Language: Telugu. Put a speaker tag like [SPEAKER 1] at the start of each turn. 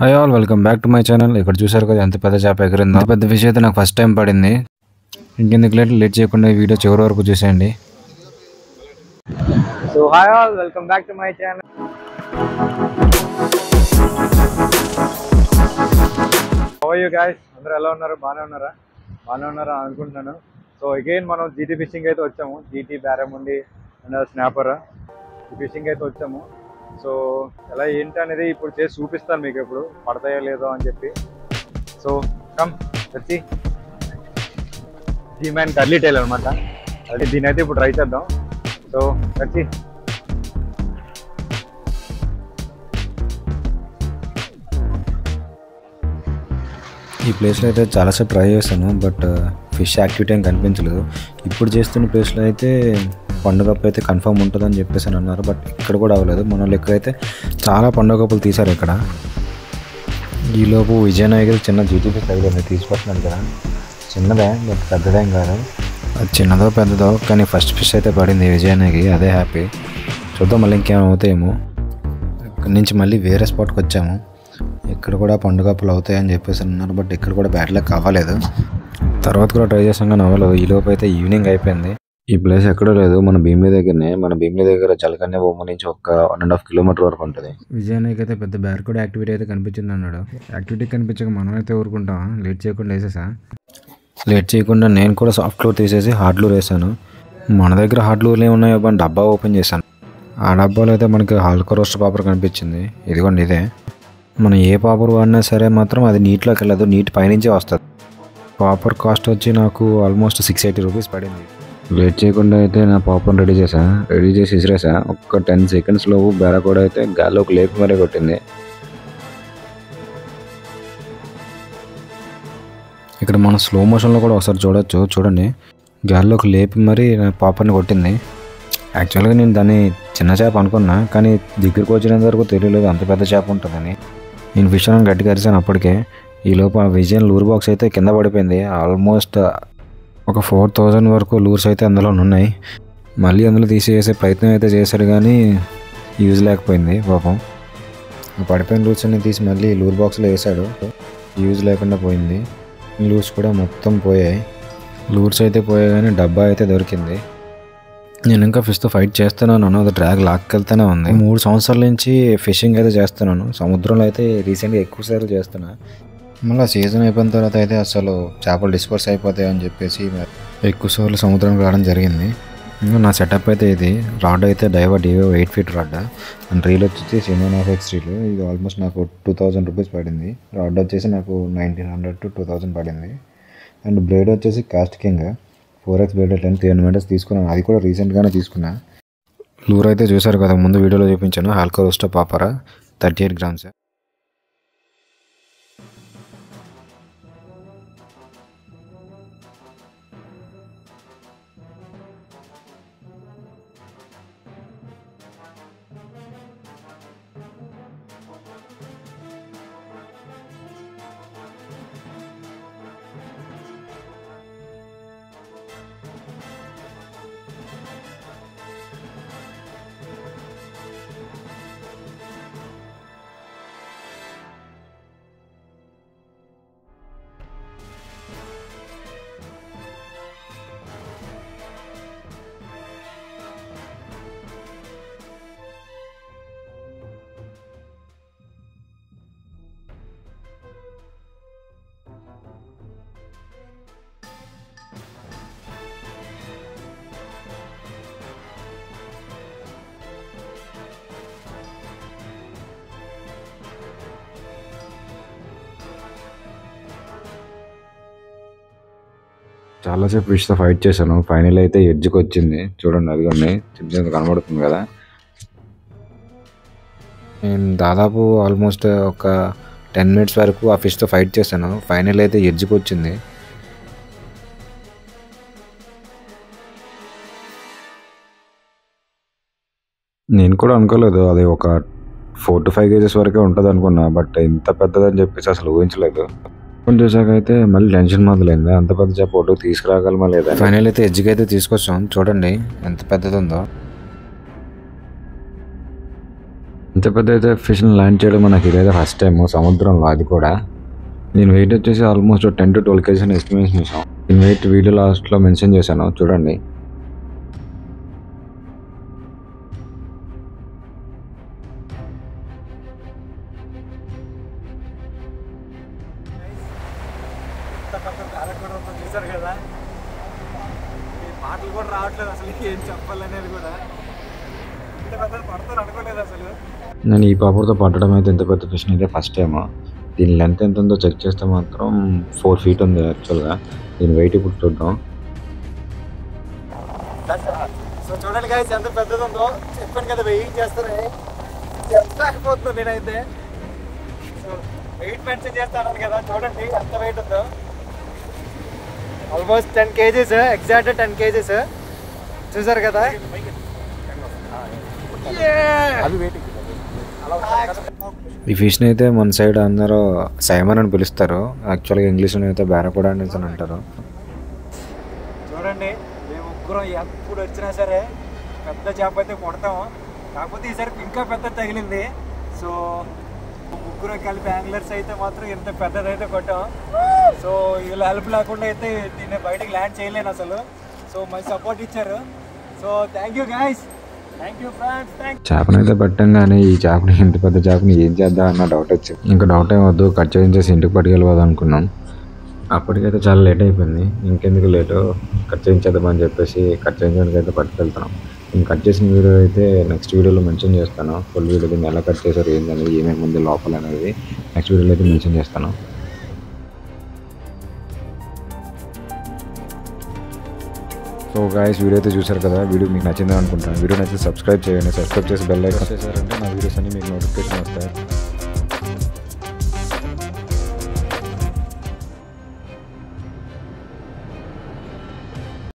[SPEAKER 1] Hi all, welcome back to my channel. ఇక్కడ చూసారు కదా ఎంత పెద్ద చేప ఎగిరిందో. పెద్ద ఫిష్ అయితే నాకు ఫస్ట్ టైం పడింది. ఇంకెందుకు లేట్ చేయకుండా ఈ వీడియో చివరి వరకు చూసేయండి.
[SPEAKER 2] So hi all, welcome back to my channel. How are you guys? అందరూ ఎలా ఉన్నారు? బాగానే ఉన్నారా అనుకుంటున్నాను. సో అగైన్ మనం జీటీ ఫిషింగ్ అయితే వచ్చాము. జీటీ బ్యారముండి అండ్ స్నాపర్ ఈ ఫిషింగ్ అయితే వచ్చాము. సో ఎలా ఏంటి అనేది ఇప్పుడు చేసి చూపిస్తాను మీకు, ఎప్పుడు పడతాయో లేదో అని చెప్పి. సో కమ్ వచ్చి జీ మ్యాన్ కర్లీ టైల్ అనమాట. అది దీని అయితే ఇప్పుడు ట్రై చేద్దాం. సో వచ్చి
[SPEAKER 1] ఈ ప్లేస్లో అయితే చాలాసేపు ట్రై చేశాను, బట్ ఫిష్ యాక్టివిటీ ఏం కనిపించలేదు. ఇప్పుడు చేస్తున్న ప్లేస్లో అయితే పండుగప్పు అయితే కన్ఫర్మ్ ఉంటుందని చెప్పేసి అని అన్నారు, బట్ ఇక్కడ కూడా అవ్వలేదు. మన లెక్క అయితే చాలా పండుగప్పులు తీశారు ఇక్కడ. ఈలోపు విజయనగర్ చిన్న జీటీ ఫిష్ తగిలింది, తీసుకొస్తున్నాను కదా. చిన్నదే, బట్ పెద్దదేం కాదు. అది చిన్నదో పెద్దదో కానీ ఫస్ట్ ఫిష్ అయితే పడింది విజయనగర్కి, అదే హ్యాపీ. చూద్దాం మళ్ళీ ఇంకేమైనా అవుతాయేమో. ఇక్కడి నుంచి మళ్ళీ వేరే స్పాట్కి వచ్చాము. ఇక్కడ కూడా పండుగప్పులు అవుతాయని చెప్పేసి అన్నారు, బట్ ఇక్కడ కూడా బ్యాడ్ లక్ అవ్వలేదు. తర్వాత కూడా ట్రై చేసాం కానీ అవ్వలేదు. ఈలోపు అయితే ఈవినింగ్ అయిపోయింది. ఈ ప్లేస్ ఎక్కడో లేదు, మన భీమిలి దగ్గరనే. మన భీమిలి దగ్గర జలకన్య బొమ్మ నుంచి ఒక 1.5 కిలోమీటర్ వరకు ఉంటుంది. విజయానికి అయితే పెద్ద బ్యార్కోడ్ యాక్టివిటీ అయితే కనిపించింది అన్నాడు. యాక్టివిటీ కనిపించక మనం అయితే ఊరుకుంటాం. లేట్ చేయకుండా నేను కూడా సాఫ్ట్ లూర్ తీసేసి హార్డ్ లూర్ వేసాను. మన దగ్గర హార్డ్ లూర్లు ఏమున్నాయో అని డబ్బా ఓపెన్ చేశాను. ఆ డబ్బాలో అయితే మనకి హాల్కో రోస్ట్ పాపర్ కనిపించింది. ఇదిగోండి ఇదే. మనం ఏ పాపర్ వాడినా సరే మాత్రం అది నీటిలోకి వెళ్ళదు, నీటి పైనుంచే వస్తుంది. పాపర్ కాస్ట్ వచ్చి నాకు ఆల్మోస్ట్ 680 రూపీస్ పడింది. లేట్ చేయకుండా అయితే నా పాపర్ని రెడీ చేసి ఇసిరేసా. ఒక్క 10 సెకండ్స్లో బేర కూడా అయితే గాల్లోకి లేపి మరీ కొట్టింది. ఇక్కడ మనం స్లో మోషన్లో కూడా ఒకసారి చూడండి, గాల్లోకి లేపి మరీ నా పాపర్ని కొట్టింది. యాక్చువల్గా నేను దాన్ని చిన్న చేప అనుకున్నా, కానీ దగ్గరికి వచ్చినంత వరకు తెలియలేదు అంత పెద్ద చేప ఉంటుందని. నేను ఫిష్ అని గట్టిగా అరిసాను అప్పటికే. ఈలోపు ఆ విజయన్ లూర్ బాక్స్ అయితే కింద పడిపోయింది. ఆల్మోస్ట్ ఒక 4000 వరకు లూర్స్ అయితే అందులో ఉన్నాయి. మళ్ళీ అందులో తీసేసే ప్రయత్నం అయితే చేశాడు, కానీ యూజ్ లేకపోయింది పాపం. పడిపోయిన లూర్స్ అన్ని తీసి మళ్ళీ లూర్ బాక్స్లో వేసాడు, యూజ్ లేకుండా పోయింది. లూర్స్ కూడా మొత్తం పోయాయి. లూర్స్ అయితే పోయాయి కానీ డబ్బా అయితే దొరికింది. నేను ఇంకా ఫిష్తో ఫైట్ చేస్తున్నాను, అది డ్రాగ్ లాక్కెళ్తూనే ఉంది. 3 సంవత్సరాల నుంచి ఫిషింగ్ అయితే చేస్తున్నాను. సముద్రంలో అయితే రీసెంట్గా ఎక్కువ సార్లు చేస్తున్నా. మళ్ళీ సీజన్ అయిపోయిన తర్వాత అయితే అసలు చేపలు డిస్పర్స్ అయిపోతాయి అని చెప్పేసి ఎక్కువ సార్లు సముద్రానికి రావడం జరిగింది. నా సెటప్ అయితే ఇది. రాడ్ అయితే డైవా డివో 8 ఫీట్ రాడ్ అండ్ రీల్ వచ్చేసి CNF రీల్. ఇది ఆల్మోస్ట్ నాకు 2000 రూపీస్ పడింది. రాడ్ వచ్చేసి నాకు 1900 to 2000 పడింది. అండ్ బ్లేడ్ వచ్చేసి KastKing 4x blade length 300 metres తీసుకున్నాను. అది కూడా రీసెంట్గానే తీసుకున్నా. లూర్ అయితే చూసారు కదా, ముందు వీడియోలో చూపించాను. హాల్కో రోస్ట్ పాపర్ 38 గ్రామ్స్. చాలాసేపు ఫిష్తో ఫైట్ చేశాను. ఫైనల్ అయితే ఎడ్జ్కి వచ్చింది. చూడండి, అదిగోండి చిన్న కనబడుతుంది కదా. నేను దాదాపు ఆల్మోస్ట్ ఒక 10 మినిట్స్ వరకు ఆ ఫిష్తో ఫైట్ చేశాను. ఫైనల్ అయితే ఎడ్జ్కి వచ్చింది. నేను కూడా అనుకోలేదు అది ఒక 4 to 5 కేజెస్ వరకే ఉంటుంది అనుకున్నా, బట్ ఇంత పెద్దదని చెప్పేసి అసలు ఊహించలేదు. చూసాక అయితే మళ్ళీ టెన్షన్ మొదలైంది. అంత పెద్ద చేప ఒడ్డుకు తీసుకురాగలమా లేదా. ఫైనల్ అయితే ఎడ్జ్కి అయితే తీసుకొచ్చాం. చూడండి ఎంత పెద్దది ఉందో. ఇంత పెద్ద అయితే ఫిష్ని ల్యాండ్ చేయడం నాకు ఇదైతే ఫస్ట్ టైం సముద్రంలో, అది కూడా. నేను వెయిట్ వచ్చేసి ఆల్మోస్ట్ 10 to 12 kgs ఎస్టిమేషన్ చేసాం. నేను వెయిట్ వీడియో లాస్ట్లో మెన్షన్ చేశాను, చూడండి.
[SPEAKER 2] చూసారు కదా, ఈ మాటలు కూడా రావట్లేదు అసలు, ఏం చెప్పాలనేది కూడా. ఇంత పెద్ద పడతాను అనుకోలేదు అసలు.
[SPEAKER 1] నేను ఈ పాపర్తో పట్టడం అయితే ఇంత పెద్ద ఫిష్ అయితే ఫస్ట్ టైం. దీని లెంత్ ఎంత ఉందో చెక్ చేస్తే మాత్రం 4 feet ఉంది యాక్చువల్గా. దీని వెయిట్ ఇప్పుడు చూద్దాం.
[SPEAKER 2] సో చూడండి గైస్ ఎంత పెద్దది ఉందో. చెప్పాను కదా వెయిట్ చేస్తారని, చెప్పలేకపోతున్నాను నేనైతే. సో వెయిట్ మెన్షన్ చేస్తాను కదా, చూడండి ఎంత వెయిట్ ఉందో. Almost 10 kgs, exact 10 kgs. చూసారు కదా.
[SPEAKER 1] ఈ ఫిష్ని అయితే మన సైడ్ అందరూ సైమన్ అని పిలుస్తారు, యాక్చువల్గా ఇంగ్లీష్లో అయితే బ్యారకోడా అనేసి అని అంటారు.
[SPEAKER 2] చూడండి మేము ముగ్గురం ఎప్పుడు వచ్చినా సరే పెద్ద చేప అయితే కొడతాము, కాకపోతే ఈసారి ఇంకా పెద్ద తగిలింది. సో ముగ్గురం కలిపి యాంగ్లర్స్ అయితే మాత్రం ఇంత పెద్దదైతే కొట్టాం. సో వీళ్ళ హెల్ప్ లేకుండా అయితే దీన్ని బయటకు ల్యాండ్ చేయలేను అసలు. సో మంచి సపోర్ట్ ఇచ్చారు. So thank you guys, thank you friends.
[SPEAKER 1] చేపను అయితే పెట్టంగానే ఈ చేపని, ఇంత పెద్ద చేపని ఏం చేద్దాం అన్న డౌట్ వచ్చింది. ఇంకా డౌట్ ఏం వద్దు, కట్ చేయించేసి ఇంటికి పట్టుకెళ్ళిపోదాం అనుకున్నాం. అప్పటికైతే చాలా లేట్ అయిపోయింది. ఇంకెందుకు లేటు, కట్ చేయించేద్దామని చెప్పేసి కట్ చేయించడానికి అయితే పట్టుకెళ్తున్నాం. నేను కట్ చేసిన వీడియో అయితే నెక్స్ట్ వీడియోలో మెన్షన్ చేస్తాను. ఫుల్ వీడియో దీన్ని ఎలా కట్ చేశారు ఏంటనేది, ఏమేమి ఉంది లోపల అనేది నెక్స్ట్ వీడియోలో అయితే మెన్షన్ చేస్తాను. సో గాయస్, వీడియో అయితే చూసారు కదా. వీడియో మీకు నచ్చిందని అనుకుంటాను. వీడియో నచ్చితే సబ్స్క్రైబ్ చేయండి. సబ్స్క్రైబ్ చేసి బెల్ ఐకాన్ చేశారంటే నా వీడియోస్ అన్ని మీకు నోటిఫికేషన్ వస్తాయి.